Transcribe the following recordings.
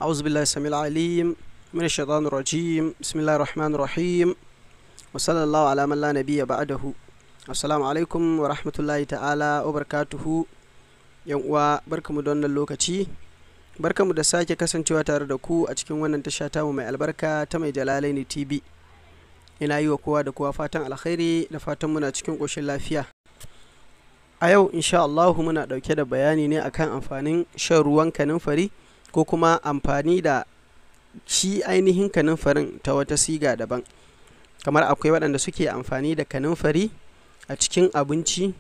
أعوذ بالله السميع العليم من الشيطان الرجيم بسم الله الرحمن الرحيم وصلى الله على من لا نبي بعده. Assalamu alaikum wa rahmatullahi ta'ala wa barakatuhu. Yan uwa, barkamu da wannan lokaci, barkamu da sake kasancewa tare da ku a cikin wannan tasha tamu mai albarka ta Mai Jalalaini TV. Ina yi wa kowa da kowa fatan alkhairi da fatan muna cikin ƙoshin lafiya. A yau insha Allah muna ɗauke da bayani ne akan amfanin shan ruwan kanunfari ko kuma amfani da shi ainihin kanunfarin ta wata siga daban. Kamar akwai waɗanda suke amfani da kanunfari a cikin abinci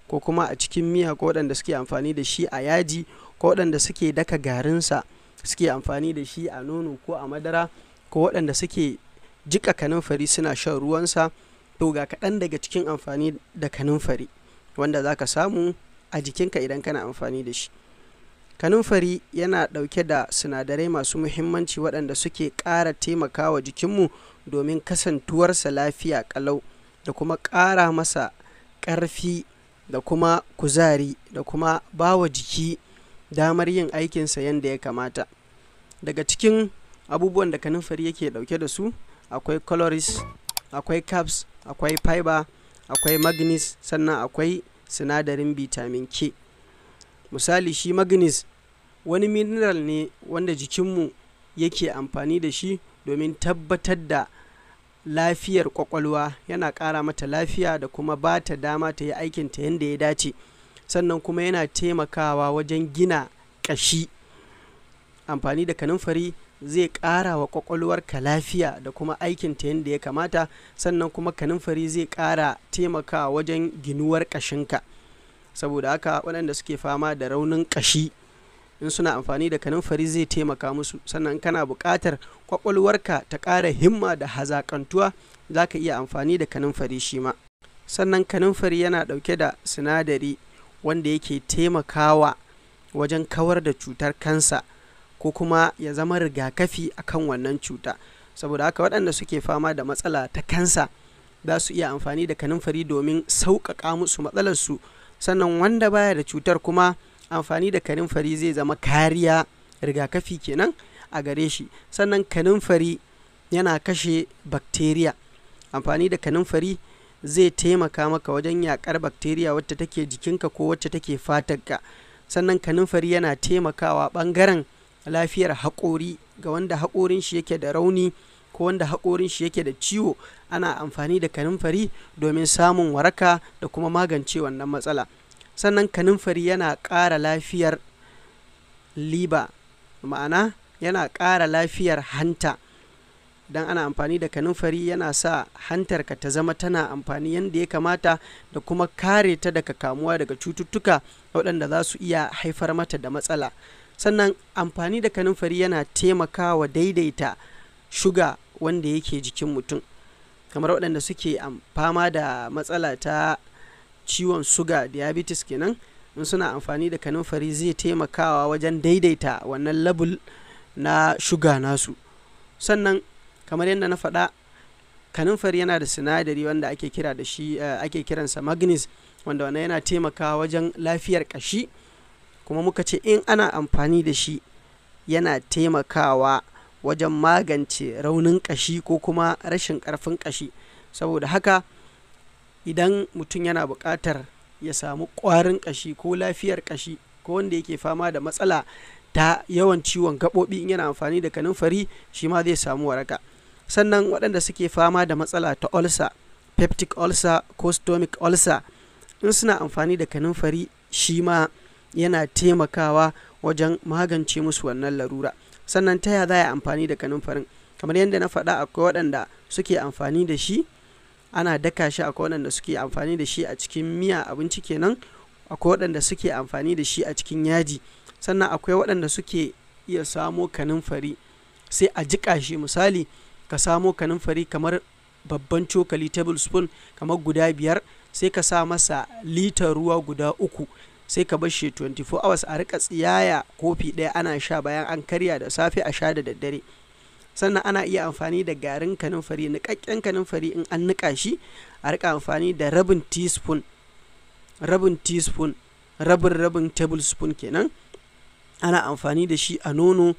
ko kuma a cikin miya, ko waɗanda suke amfani da shi a yaji, ko waɗanda suke daka garinsa suke amfani da shi a nono ko a madara, ko waɗanda suke jika kanunfari suna shan ruwansa. To ga kaɗan daga cikin amfani da kanunfari wanda za ka samu a jikinka idan kana amfani da shi. Kanunfari yana ɗauke da sinadarai masu muhimmanci waɗanda suke ƙara taimakawa jikinmu domin kasantuwarsa lafiya ƙalau, da kuma ƙara masa ƙarfi da kuma kuzari, da kuma bawa jiki damar yin aikinsa yadda ya kamata. Daga cikin abubuwan da kanunfari yake ɗauke da su akwai calories, akwai carbs, akwai fiber, akwai manganese, sannan akwai sinadarin vitamin K. Misali, shi manganese wani mineral ne wanda jikinmu yake amfani da shi domin tabbatar da lafiyar kwakwalwa, yana ƙara mata lafiya da kuma ba ta dama ta yi aikinta yadda ya dace, sannan kuma yana taimakawa wajen gina ƙashi. Amfani da kanunfari zai ƙara wa kwakwalwarka lafiya da kuma aikinta yadda ya kamata, sannan kuma kanunfari zai ƙara taimakawa wajen ginuwar ƙashinka. Saboda haka waɗanda suke fama da raunin ƙashi in suna amfani da kanunfari zai taimaka musu. Sannan kana buƙatar kwakwalwarka ta ƙara himma da hazaƙantuwa, za ka iya amfani da kanunfari shi ma. Sannan kanunfari yana ɗauke da sinadari wanda yake taimakawa wajen kawar da cutar kansa, ko kuma ya zama rigakafi akan wannan cuta. Saboda haka waɗanda suke fama da matsala ta kansa za su iya amfani da kanunfari domin sauƙaƙa musu matsalarsu. Sannan wanda baya da cutar kuma amfani da kanunfari zai zama kariya, rigakafi kenan a gare shi. Sannan kanunfari yana kashe bacteria. Amfani da kanunfari zai taimaka maka wajen yaƙar bacteria wacce take jikinka ko wacce take fatarka. Sannan kanunfari yana taimakawa ɓangaren lafiyar haƙori ga wanda haƙorin shi yake da rauni ko wanda haƙorin shi yake da ciwo. Ana amfani da kanunfari domin samun waraka da kuma magance wannan matsala. Sannan kanunfari yana ƙara lafiyar liver, ma'ana yana ƙara lafiyar hanta. Dan ana amfani da kanunfari yana sa hantarka ta zama tana amfani yadda ya kamata, da kuma kare ta daga kamuwa daga cututtuka waɗanda za su iya haifar mata da matsala. Sannan amfani da kanunfari yana taimakawa daidaita shuga wanda yake jikin mutum. Kamar waɗanda suke fama da matsala ta ciwon suga, diabetes kenan, in suna amfani da kanunfari zai taimakawa wajen daidaita wannan level na shuga nasu. Sannan kamar yadda na faɗa, kanunfari yana da sinadari wanda ake kira da shi ake kiransa manganese, wanda wannan yana taimakawa wajen lafiyar ƙashi. Kuma muka ce in ana amfani da shi yana taimakawa wajen magance raunin ƙashi ko kuma rashin ƙarfin ƙashi. Saboda haka idan mutum yana buƙatar ya samu ƙwarin ƙashi ko lafiyar ƙashi, ko wanda yake fama da matsala ta yawan ciwon gaɓoɓi, in yana amfani da kanunfari shi ma zai samu waraka. Sannan waɗanda suke fama da matsala ta ulcer, peptic ulcer ko stomach ulcer, in suna amfani da kanunfari shi ma yana taimakawa wajen magance musu wannan larura. Sannan ta ya za a amfani da kanunfarin? Kamar yadda na faɗa, akwai waɗanda suke amfani da shi ana daka shi, akwai waɗanda suke amfani da shi a cikin miya, abinci kenan, akwai waɗanda suke amfani da shi a cikin yaji. Sannan akwai waɗanda suke iya samo kanunfari sai a jiƙa shi. Misali, ka samo kanunfari kamar babban cokali tablespoon kamar guda 5, sai ka sa masa litar ruwa guda 3, sai ka bar shi 24 hours a rika tsiyaya kofi ɗaya ana sha bayan an karya da safe, a sha da daddare. Sannan ana iya amfani da garin kanunfari, niƙaƙƙen kanunfari in an niƙa shi, a rika amfani da rabin teaspoon, rabin tablespoon kenan, ana amfani da shi a nono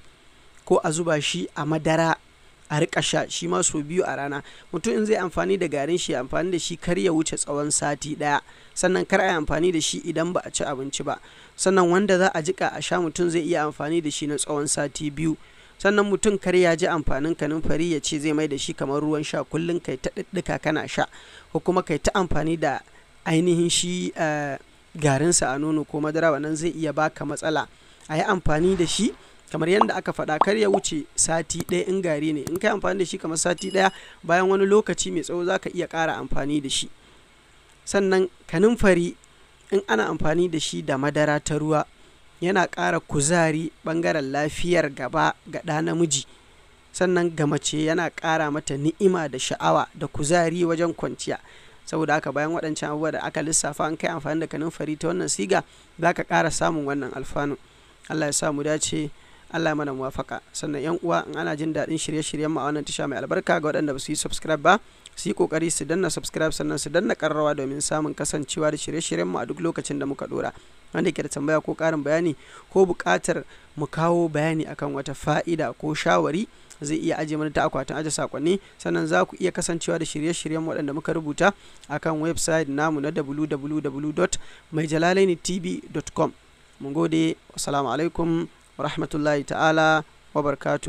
ko a zuba shi a madara a rika sha shi ma sau 2 a rana. Mutum in zai amfani da garin shi ya amfani da shi kar ya wuce tsawon sati 1, sannan kar a yi amfani da shi idan ba a ci abinci ba. Sannan wanda za a jika a sha mutum zai iya amfani da shi na tsawon sati 2. Sannan mutum kar ya ji amfanin kanunfari ya ce zai mai da shi kamar ruwan sha kullum kai ta ɗiɗɗika kana sha, ko kuma kai ta amfani da ainihin shi garinsa a nono ko madara, wannan zai iya baka matsala. A yi amfani da shi kamar yadda aka faɗa, kar ya wuce sati 1 in gari ne. In kai amfani da shi kamar sati 1, bayan wani lokaci mai tsawo za ka iya ƙara amfani da shi. Sannan kanunfari in ana amfani da shi da madara ta ruwa yana ƙara kuzari ɓangaren lafiyar gaba ga ɗa namiji. Sannan ga mace yana ƙara mata ni'ima da sha'awa da kuzari wajen kwanciya. Saboda haka bayan waɗancan abubuwa da aka lissafa, an kai amfani da kanunfari ta wannan siga za ka ƙara samun wannan alfanu. Allah ya sa mu dace, Allah ya mana muwafaka. Sannan yan uwa, in ana jin daɗin shirye-shiryen mu a wannan tasha mai albarka, ga waɗanda ba su yi subscribe ba su yi ƙoƙari su danna subscribe, sannan su danna ƙararrawa domin samun kasancewa da shirye-shiryen mu a duk lokacin da muka ɗora. Wanda ke da tambaya ko ƙarin bayani ko buƙatar mu kawo bayani akan wata fa'ida ko shawari, zai iya ajiye mana ta akwatin aje sakonni. Sannan za ku iya kasancewa da shirye-shiryen waɗanda muka rubuta akan website namu na www.maijalalainitv.com. mun gode, wassalamu alaikum wa rahmatullahi ta'ala wa barakatuh.